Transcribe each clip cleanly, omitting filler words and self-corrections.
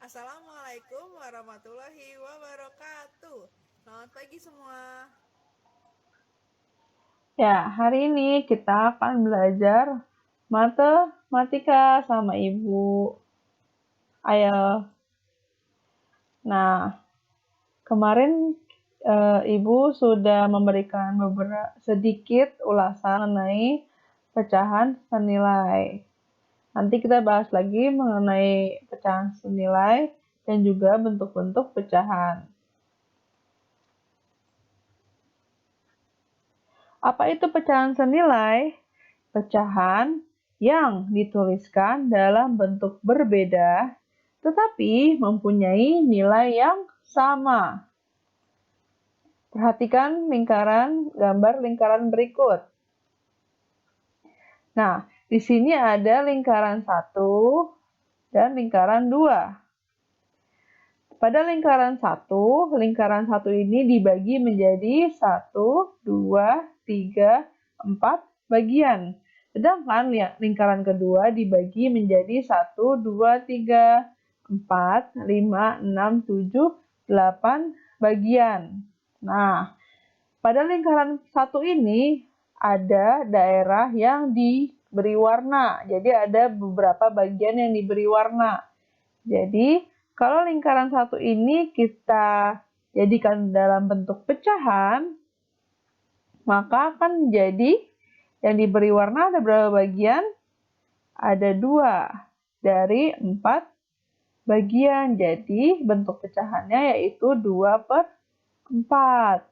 Assalamualaikum warahmatullahi wabarakatuh. Selamat pagi semua. Ya, hari ini kita akan belajar matematika sama Ibu. Ayo. Nah, kemarin Ibu sudah memberikan sedikit ulasan mengenai pecahan senilai. Nanti kita bahas lagi mengenai pecahan senilai dan juga bentuk-bentuk pecahan. Apa itu pecahan senilai? Pecahan yang dituliskan dalam bentuk berbeda tetapi mempunyai nilai yang sama. Perhatikan gambar lingkaran berikut. Nah, di sini ada lingkaran 1 dan lingkaran 2. Pada lingkaran 1 ini dibagi menjadi 1, 2, 3, 4 bagian. Sedangkan lingkaran kedua dibagi menjadi 1, 2, 3, 4, 5, 6, 7, 8 bagian. Nah, pada lingkaran 1 ini ada daerah yang diberi warna. Jadi ada beberapa bagian yang diberi warna. Jadi, kalau lingkaran 1 ini kita jadikan dalam bentuk pecahan, maka akan menjadi yang diberi warna ada berapa bagian? Ada 2 dari 4 bagian. Jadi, bentuk pecahannya yaitu 2/4.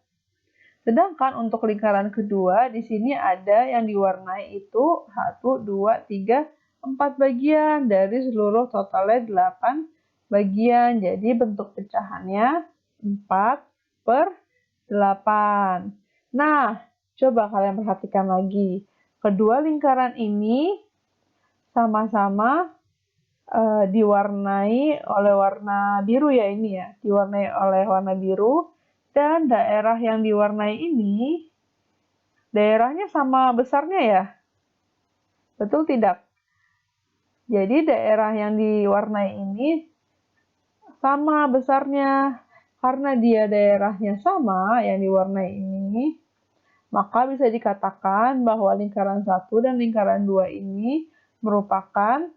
Sedangkan untuk lingkaran kedua, di sini ada yang diwarnai itu 1, 2, 3, 4 bagian dari seluruh totalnya 8 bagian. Jadi bentuk pecahannya 4/8. Nah, coba kalian perhatikan lagi. Kedua lingkaran ini sama-sama diwarnai oleh warna biru ya ini ya. Diwarnai oleh warna biru. Dan daerah yang diwarnai ini, daerahnya sama besarnya ya? Betul tidak? Jadi daerah yang diwarnai ini sama besarnya. Karena dia daerahnya sama yang diwarnai ini, maka bisa dikatakan bahwa lingkaran 1 dan lingkaran 2 ini merupakan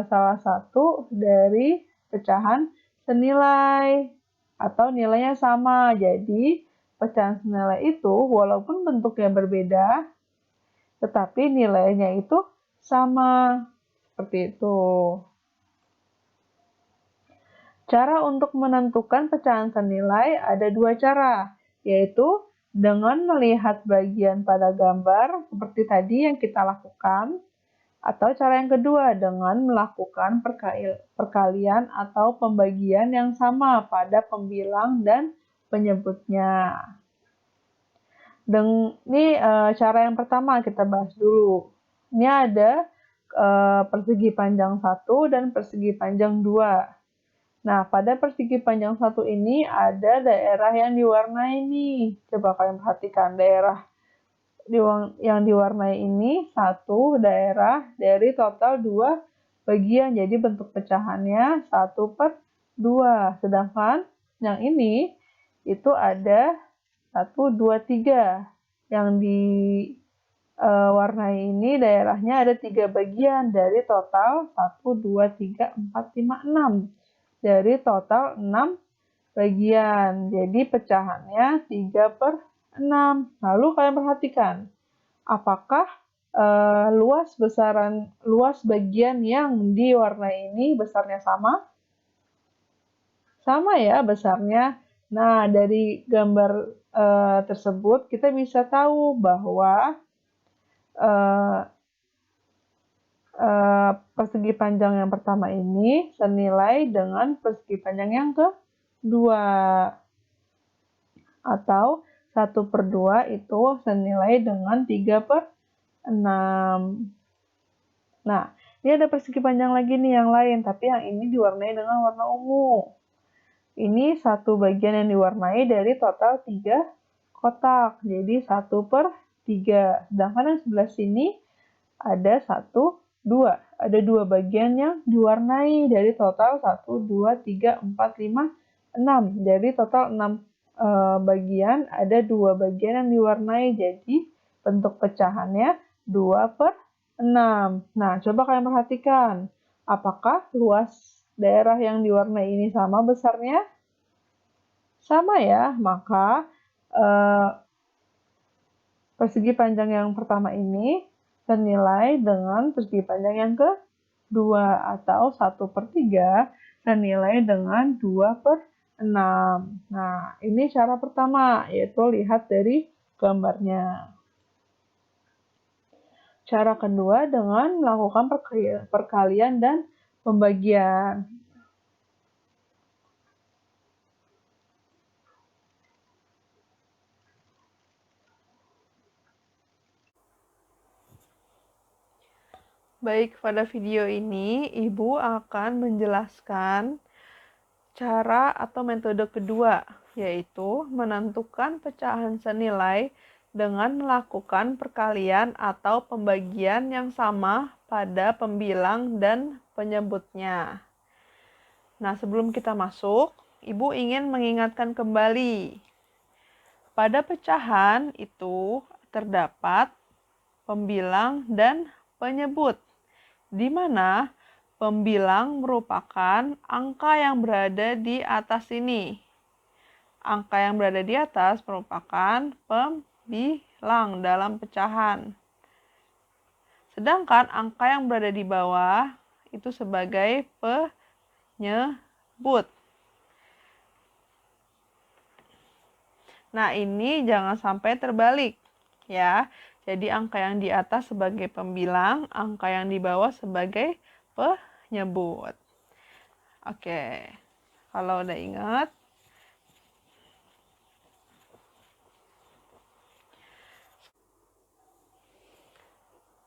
salah satu dari pecahan senilai atau nilainya sama. Jadi, pecahan senilai itu walaupun bentuknya berbeda, tetapi nilainya itu sama. Seperti itu. Cara untuk menentukan pecahan senilai ada 2 cara, yaitu dengan melihat bagian pada gambar seperti tadi yang kita lakukan, atau cara yang kedua dengan melakukan perkalian atau pembagian yang sama pada pembilang dan penyebutnya. Ini cara yang pertama kita bahas dulu. Ini ada persegi panjang 1 dan persegi panjang 2. Nah, pada persegi panjang 1 ini ada daerah yang diwarnai nih. Coba kalian perhatikan daerah yang diwarnai ini satu daerah dari total 2 bagian. Jadi bentuk pecahannya 1/2. Sedangkan yang ini itu ada 1, 2, 3. Yang diwarnai ini daerahnya ada 3 bagian dari total 1, 2, 3, 4, 5, 6. Dari total 6 bagian. Jadi pecahannya 3/6. Lalu kalian perhatikan, apakah luas bagian yang diwarnai ini besarnya sama? Sama ya besarnya. Nah, dari gambar tersebut kita bisa tahu bahwa persegi panjang yang pertama ini senilai dengan persegi panjang yang kedua. Atau 1/2 itu senilai dengan 3/6. Nah, ini ada persegi panjang lagi nih yang lain, tapi yang ini diwarnai dengan warna ungu. Ini satu bagian yang diwarnai dari total 3 kotak, jadi 1/3. Sedangkan yang sebelah sini ada 1, 2. ada 2 bagian yang diwarnai dari total 1, 2, 3, 4, 5, 6. Jadi total 6 bagian, ada 2 bagian yang diwarnai. Jadi bentuk pecahannya 2/6. Nah, coba kalian perhatikan. Apakah luas daerah yang diwarnai ini sama besarnya? Sama ya, maka persegi panjang yang pertama ini senilai dengan persegi panjang yang kedua, atau 1/3 senilai dengan 2/6. Nah, ini cara pertama, yaitu lihat dari gambarnya. Cara kedua dengan melakukan perkalian dan pembagian. Baik, pada video ini Ibu akan menjelaskan cara atau metode kedua, yaitu menentukan pecahan senilai dengan melakukan perkalian atau pembagian yang sama pada pembilang dan penyebutnya. Nah, sebelum kita masuk, Ibu ingin mengingatkan kembali. Pada pecahan itu terdapat pembilang dan penyebut, di mana pembilang merupakan angka yang berada di atas ini. Angka yang berada di atas merupakan pembilang dalam pecahan. Sedangkan angka yang berada di bawah itu sebagai penyebut. Nah, ini jangan sampai terbalik ya. Jadi angka yang di atas sebagai pembilang, angka yang di bawah sebagai penyebut. Oke, kalau udah ingat.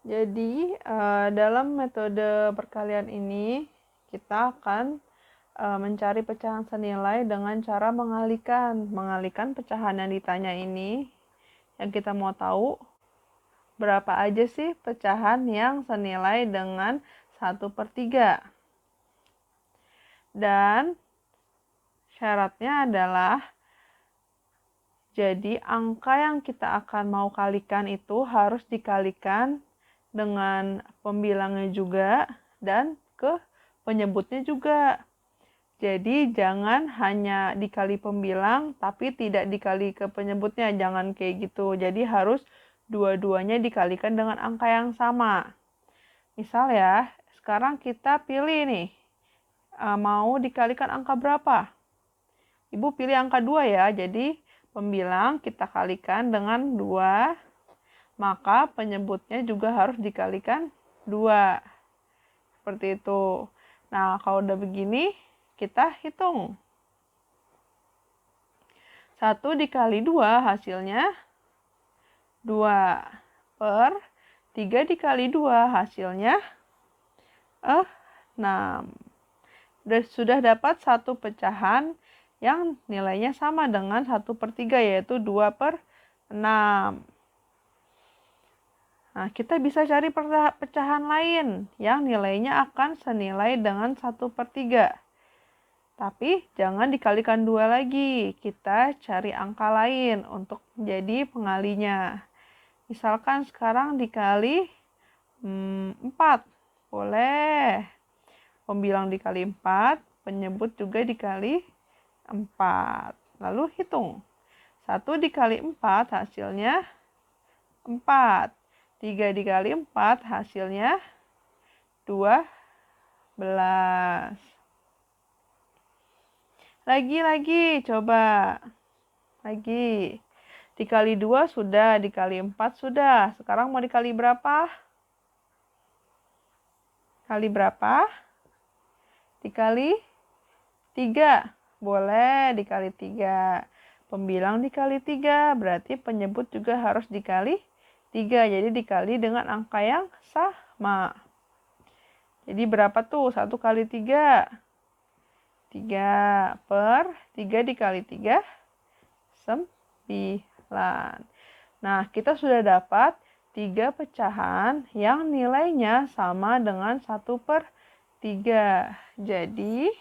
Jadi dalam metode perkalian ini kita akan mencari pecahan senilai dengan cara mengalihkan pecahan yang ditanya ini. Yang kita mau tahu berapa aja sih pecahan yang senilai dengan 1/3. Dan syaratnya adalah, jadi angka yang kita akan mau kalikan itu harus dikalikan dengan pembilangnya juga dan ke penyebutnya juga. Jadi jangan hanya dikali pembilang tapi tidak dikali ke penyebutnya, jangan kayak gitu. Jadi harus dua-duanya dikalikan dengan angka yang sama. Misal ya, sekarang kita pilih nih, mau dikalikan angka berapa? Ibu pilih angka 2 ya, jadi pembilang kita kalikan dengan 2, maka penyebutnya juga harus dikalikan 2. Seperti itu. Nah, kalau udah begini, kita hitung. 1 dikali 2 hasilnya 2. Per 3 dikali 2 hasilnya 6. Sudah dapat satu pecahan yang nilainya sama dengan 1/3, yaitu 2/6. Nah, kita bisa cari pecahan lain yang nilainya akan senilai dengan 1/3. Tapi jangan dikalikan 2 lagi, kita cari angka lain untuk menjadi pengalinya. Misalkan sekarang dikali 4, boleh. Pembilang dikali 4, penyebut juga dikali 4. Lalu hitung. 1 dikali 4 hasilnya 4. 3 dikali 4 hasilnya 12. Lagi, coba. Lagi. Dikali 2 sudah, dikali 4 sudah. Sekarang mau dikali berapa? Kali berapa? Dikali 3. Boleh dikali 3. Pembilang dikali 3, berarti penyebut juga harus dikali 3. Jadi dikali dengan angka yang sama. Jadi berapa tuh? 1 kali 3. 3 per 3 dikali 3, 9. Nah, kita sudah dapat 3 pecahan yang nilainya sama dengan 1/3. Jadi,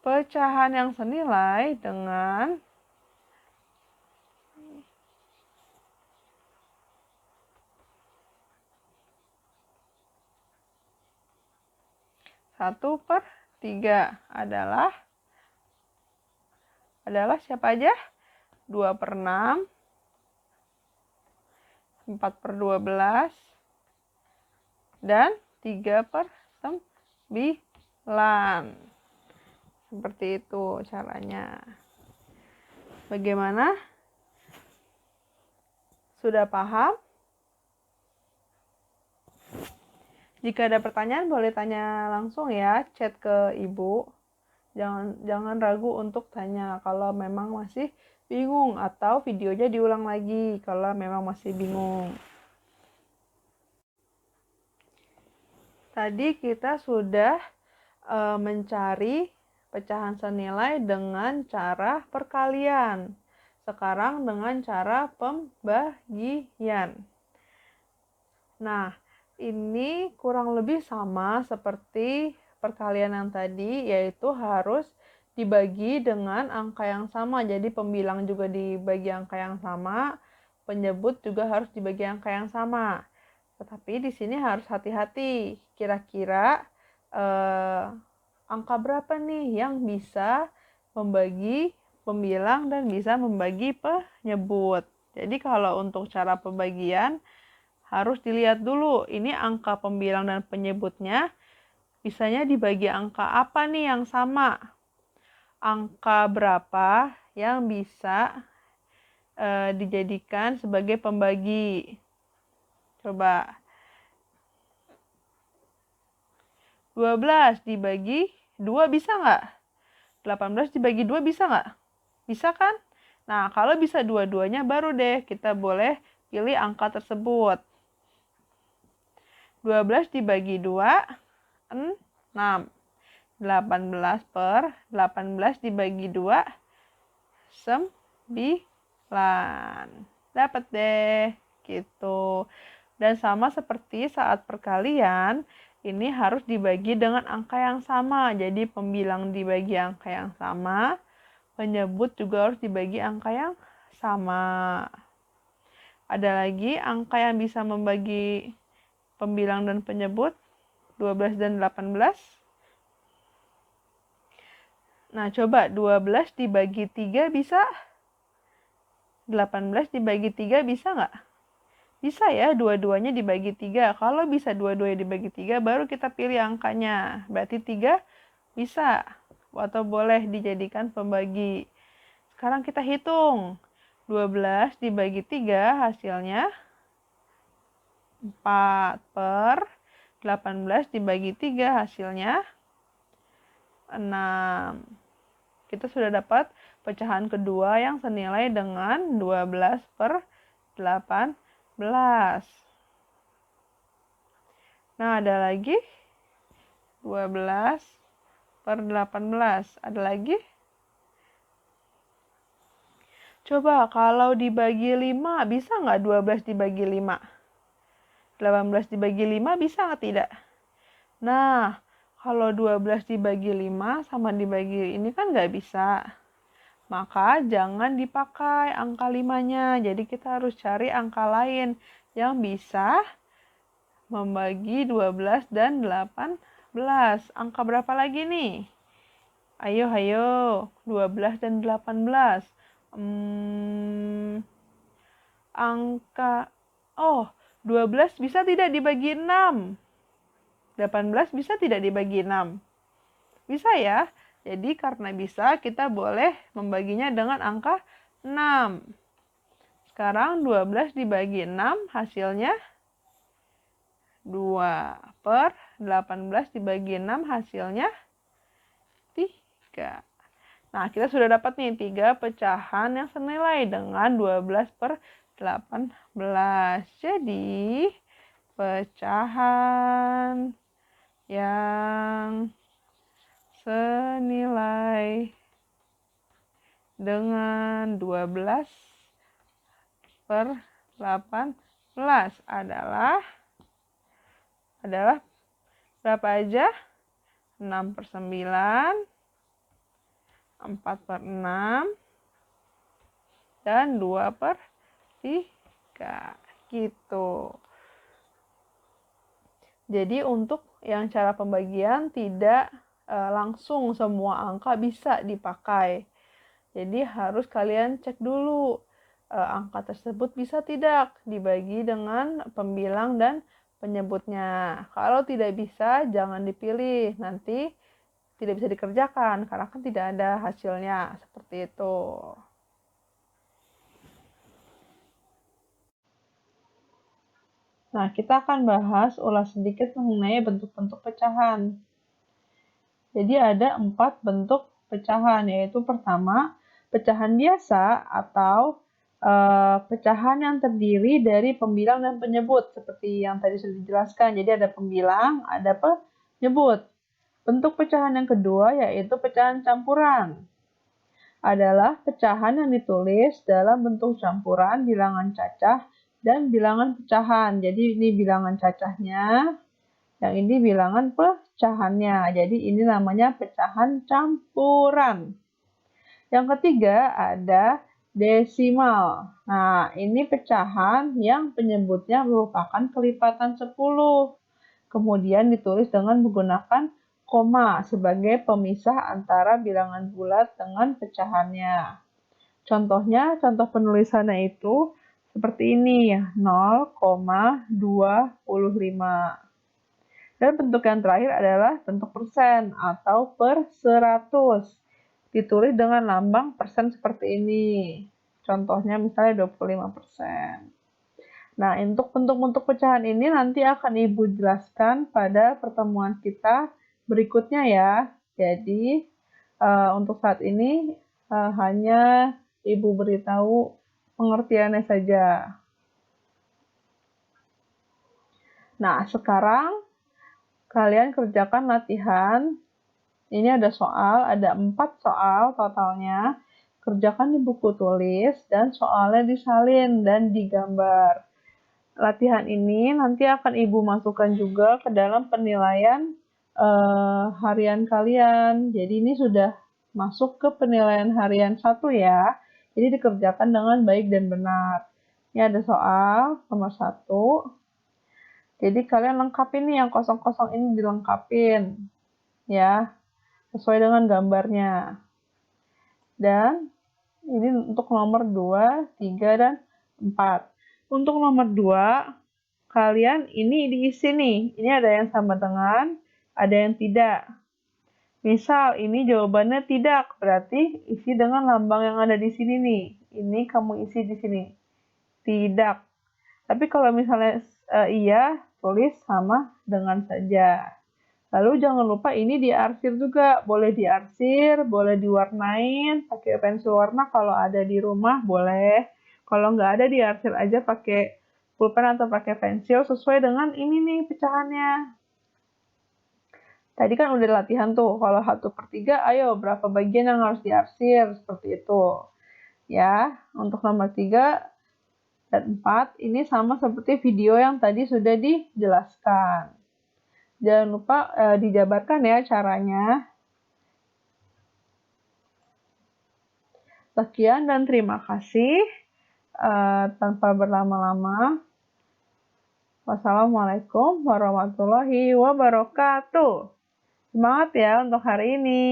pecahan yang senilai dengan 1/3 adalah siapa aja? 2/6, 4/12, dan 3/9. Seperti itu caranya. Bagaimana? Sudah paham? Jika ada pertanyaan boleh tanya langsung ya, chat ke ibu. Jangan ragu untuk tanya kalau memang masih bingung, atau videonya diulang lagi kalau memang masih bingung. Tadi kita sudah mencari pecahan senilai dengan cara perkalian. Sekarang dengan cara pembagian. Nah, ini kurang lebih sama seperti perkalian yang tadi, yaitu harus dibagi dengan angka yang sama. Jadi pembilang juga dibagi angka yang sama, penyebut juga harus dibagi angka yang sama. Tetapi di sini harus hati-hati. Kira-kira angka berapa nih yang bisa membagi pembilang dan bisa membagi penyebut. Jadi kalau untuk cara pembagian, harus dilihat dulu, ini angka pembilang dan penyebutnya bisanya dibagi angka apa nih yang sama? Angka berapa yang bisa dijadikan sebagai pembagi? Coba. 12 dibagi 2 bisa nggak? 18 dibagi 2 bisa nggak? Bisa kan? Nah, kalau bisa dua-duanya baru deh kita boleh pilih angka tersebut. 12 dibagi 2, 6. 18/18 dibagi 2, 9. Dapat deh, gitu. Dan sama seperti saat perkalian, ini harus dibagi dengan angka yang sama. Jadi pembilang dibagi angka yang sama, penyebut juga harus dibagi angka yang sama. Ada lagi angka yang bisa membagi pembilang dan penyebut, 12 dan 18. Nah, coba 12 dibagi 3 bisa? 18 dibagi 3 bisa nggak? Bisa ya, dua-duanya dibagi 3. Kalau bisa dua-duanya dibagi 3, baru kita pilih angkanya. Berarti 3 bisa atau boleh dijadikan pembagi. Sekarang kita hitung. 12 dibagi 3 hasilnya 4/18 dibagi 3 hasilnya 6. Kita sudah dapat pecahan kedua yang senilai dengan 12/18. Nah, ada lagi 12/18. Ada lagi? Coba kalau dibagi 5, bisa nggak 12 dibagi 5? 18 dibagi 5 bisa nggak tidak? Nah, kalau 12 dibagi 5 sama dibagi ini kan nggak bisa. Maka jangan dipakai angka 5-nya. Jadi kita harus cari angka lain yang bisa membagi 12 dan 18. Angka berapa lagi nih? Ayo, 12 dan 18. Angka 12 bisa tidak dibagi 6? 18 bisa tidak dibagi 6? Bisa ya. Jadi karena bisa, kita boleh membaginya dengan angka 6. Sekarang 12 dibagi 6 hasilnya 2/18 dibagi 6 hasilnya 3. Nah, kita sudah dapat nih 3 pecahan yang senilai dengan 12/18. Jadi, pecahan yang senilai dengan 12 per 18 adalah berapa aja? 6 per 9, 4 per 6, dan 2 per 3. Gitu. Jadi untuk yang cara pembagian tidak langsung semua angka bisa dipakai. Jadi harus kalian cek dulu angka tersebut bisa tidak dibagi dengan pembilang dan penyebutnya. Kalau tidak bisa, jangan dipilih. Nanti tidak bisa dikerjakan karena kan tidak ada hasilnya. Seperti itu. Nah, kita akan bahas ulas sedikit mengenai bentuk-bentuk pecahan. Jadi ada 4 bentuk pecahan, yaitu pertama, pecahan biasa atau pecahan yang terdiri dari pembilang dan penyebut, seperti yang tadi sudah dijelaskan. Jadi ada pembilang, ada penyebut. Bentuk pecahan yang kedua yaitu pecahan campuran. Adalah pecahan yang ditulis dalam bentuk campuran bilangan cacah dan bilangan pecahan. Jadi ini bilangan cacahnya, yang ini bilangan pecahannya. Jadi ini namanya pecahan campuran. Yang ketiga ada desimal. Nah, ini pecahan yang penyebutnya merupakan kelipatan 10. Kemudian ditulis dengan menggunakan koma sebagai pemisah antara bilangan bulat dengan pecahannya. Contohnya, contoh penulisannya itu seperti ini ya, 0,25. Dan bentuk yang terakhir adalah bentuk persen atau per 100. Ditulis dengan lambang persen seperti ini. Contohnya misalnya 25%. Nah, untuk bentuk-bentuk pecahan ini nanti akan Ibu jelaskan pada pertemuan kita berikutnya ya. Jadi, untuk saat ini hanya Ibu beritahu pengertiannya saja. Nah, sekarang kalian kerjakan latihan. Ini ada soal, ada 4 soal totalnya. Kerjakan di buku tulis dan soalnya disalin dan digambar. Latihan ini nanti akan Ibu masukkan juga ke dalam penilaian harian kalian. Jadi ini sudah masuk ke penilaian harian 1 ya. Jadi dikerjakan dengan baik dan benar. Ini ada soal nomor 1. Jadi kalian lengkapin nih yang kosong-kosong ini dilengkapin. Ya, sesuai dengan gambarnya. Dan ini untuk nomor 2, 3, dan 4. Untuk nomor 2, kalian ini diisi nih. Ini ada yang sama dengan, ada yang tidak. Misal ini jawabannya tidak, berarti isi dengan lambang yang ada di sini nih. Ini kamu isi di sini. Tidak. Tapi kalau misalnya iya, tulis sama dengan saja. Lalu jangan lupa ini diarsir juga. Boleh diarsir, boleh diwarnain, pakai pensil warna kalau ada di rumah boleh. Kalau nggak ada diarsir aja pakai pulpen atau pakai pensil sesuai dengan ini nih pecahannya. Tadi kan udah latihan tuh, kalau 1/3, ayo berapa bagian yang harus diarsir, seperti itu. Ya, untuk nomor 3 dan 4, ini sama seperti video yang tadi sudah dijelaskan. Jangan lupa dijabarkan ya caranya. Sekian dan terima kasih. Tanpa berlama-lama. Wassalamualaikum warahmatullahi wabarakatuh. Semangat ya untuk hari ini.